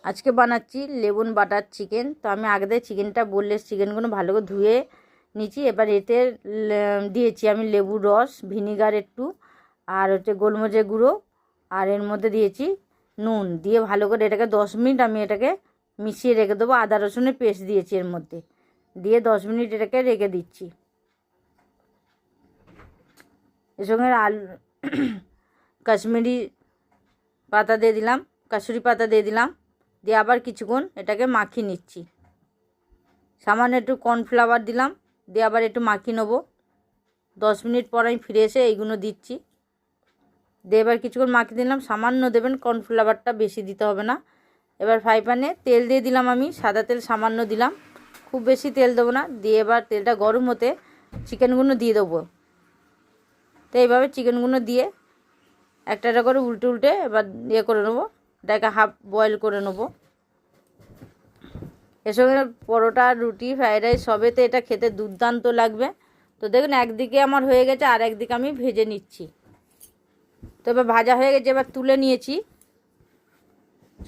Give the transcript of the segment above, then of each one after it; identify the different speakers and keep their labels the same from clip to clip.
Speaker 1: আজকে বানাচ্ছি Lebun butter chicken. তো আমি আগে থেকে চিকেনটা বললে চিকেনগুলো ভালো করে ধুয়ে নিচ্ছি। এবার এতে দিয়েছি আমি লেবুর রস, ভিনিগার একটু, আর গোলমরিচের গুঁড়ো, আর এর মধ্যে দিয়েছি নুন দিয়ে ভালো করে এটাকে 10 মিনিট আমি এটাকে মিশিয়ে রেখে দেবো। আদা রসুনের পেস্ট দিয়েছি এর মধ্যে, দিয়ে 10 মিনিট এটাকে রেখে দিচ্ছি। এর সঙ্গে কাশ্মীরি পাতা দিয়ে দিলাম, কাসুরি পাতা দিয়ে দিলাম, দিয়ে আবার কিছুক্ষণ এটাকে মাখিয়ে নিচ্ছি। সামান্য একটু কর্নফ্লাওয়ার দিলাম, দিয়ে আবার একটু মাখিয়ে নেবো। 10 মিনিট পর আমি ফিরে এসে এইগুলো দিচ্ছি, দিয়ে এবার কিছুক্ষণ মাখিয়ে দিলাম। সামান্য দেবেন কর্নফ্লাওয়ারটা, বেশি দিতে হবে না। এবার ফ্রাই প্যানে তেল দিয়ে দিলাম, আমি সাদা তেল সামান্য দিলাম, খুব বেশি তেল দেবো না। দিয়ে এবার তেলটা গরম হতে চিকেনগুলো দিয়ে দেবো। তো এইভাবে চিকেনগুলো দিয়ে একটা একটা করে উল্টে উল্টে এবার করে নেবো, এটাকে হাফ বয়েল করে নেবো। এর সঙ্গে পরোটা, রুটি, ফ্রাইড রাইস সবেতে এটা খেতে দুর্দান্ত লাগবে। তো দেখুন একদিকে আমার হয়ে গেছে, আর একদিকে আমি ভেজে নিচ্ছি। তো এবার ভাজা হয়ে গেছে, এবার তুলে নিয়েছি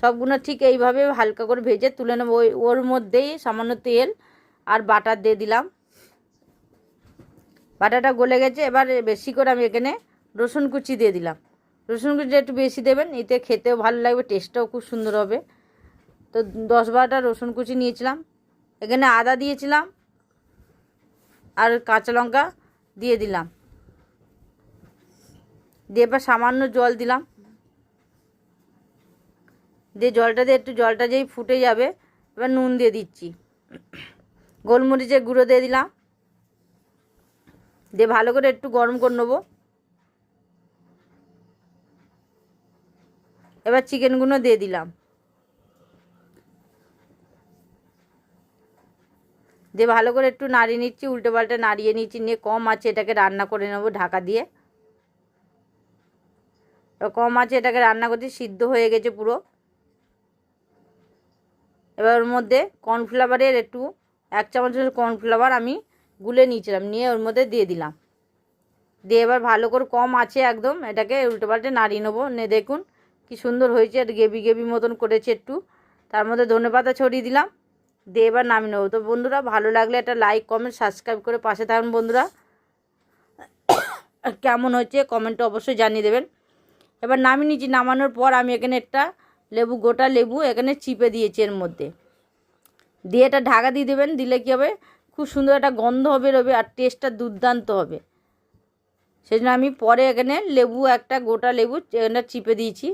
Speaker 1: সবগুলো। ঠিক এইভাবে হালকা করে ভেজে তুলে নেবো। ওর মধ্যেই সামান্য তেল আর বাটার দিয়ে দিলাম। বাটাটা গলে গেছে, এবার বেশি করে আমি এখানে রসুন কুচি দিয়ে দিলাম। রসুন কুচি একটু বেশি দেবেন, এতে খেতেও ভালো লাগবে, টেস্টটাও খুব সুন্দর হবে। তো 10-12টা রসুন কুচি নিয়েছিলাম, এখানে আদা দিয়েছিলাম আর কাঁচা লঙ্কা দিয়ে দিলাম। দিয়ে এবার সামান্য জল দিলাম, দিয়ে জলটা দিয়ে একটু জলটা যেই ফুটে যাবে এবার নুন দিয়ে দিচ্ছি, গোলমরিচের গুঁড়ো দিয়ে দিলাম, দিয়ে ভালো করে একটু গরম করে নেবো। এবার চিকেনগুলো দিয়ে দিলাম, দিয়ে ভালো করে একটু নাড়িয়ে নিচ্ছি, উল্টে পাল্টে নাড়িয়ে নিচ্ছি। নিয়ে কম আছে এটাকে রান্না করে নেবো ঢাকা দিয়ে। কম আছে এটাকে রান্না করছি, সিদ্ধ হয়ে গেছে পুরো। এবার ওর মধ্যে কর্নফ্লাওয়ারের একটু 1 চামচ কর্নফ্লাওয়ার আমি গুলে নিয়েছিলাম, নিয়ে ওর মধ্যে দিয়ে দিলাম। দিয়ে এবার ভালো করে কম আছে একদম এটাকে উল্টে পাল্টে নাড়িয়ে নেবো। নিয়ে দেখুন কি সুন্দর হয়েছে, আর গ্রেভি গ্রেভি মতন করেছে একটু। তার মধ্যে ধনেপাতা ছড়িয়ে দিলাম, দিয়ে এবার নামিয়ে নেবো। তো বন্ধুরা ভালো লাগলে একটা লাইক, কমেন্ট, সাবস্ক্রাইব করে পাশে থাকুন বন্ধুরা। কেমন হয়েছে কমেন্টে অবশ্যই জানিয়ে দেবেন। এবার নামিয়ে নিচ্ছি। নামানোর পর আমি এখানে একটা লেবু, গোটা লেবু এখানে চিপে দিয়েছি এর মধ্যে, দিয়ে এটা ঢাকা দিয়ে দেবেন। দিলে কী হবে, খুব সুন্দর একটা গন্ধ হবে, রবে, আর টেস্টটা দুর্দান্ত হবে। সেই জন্য আমি পরে এখানে লেবু, একটা গোটা লেবু এখানে চিপে দিয়েছি।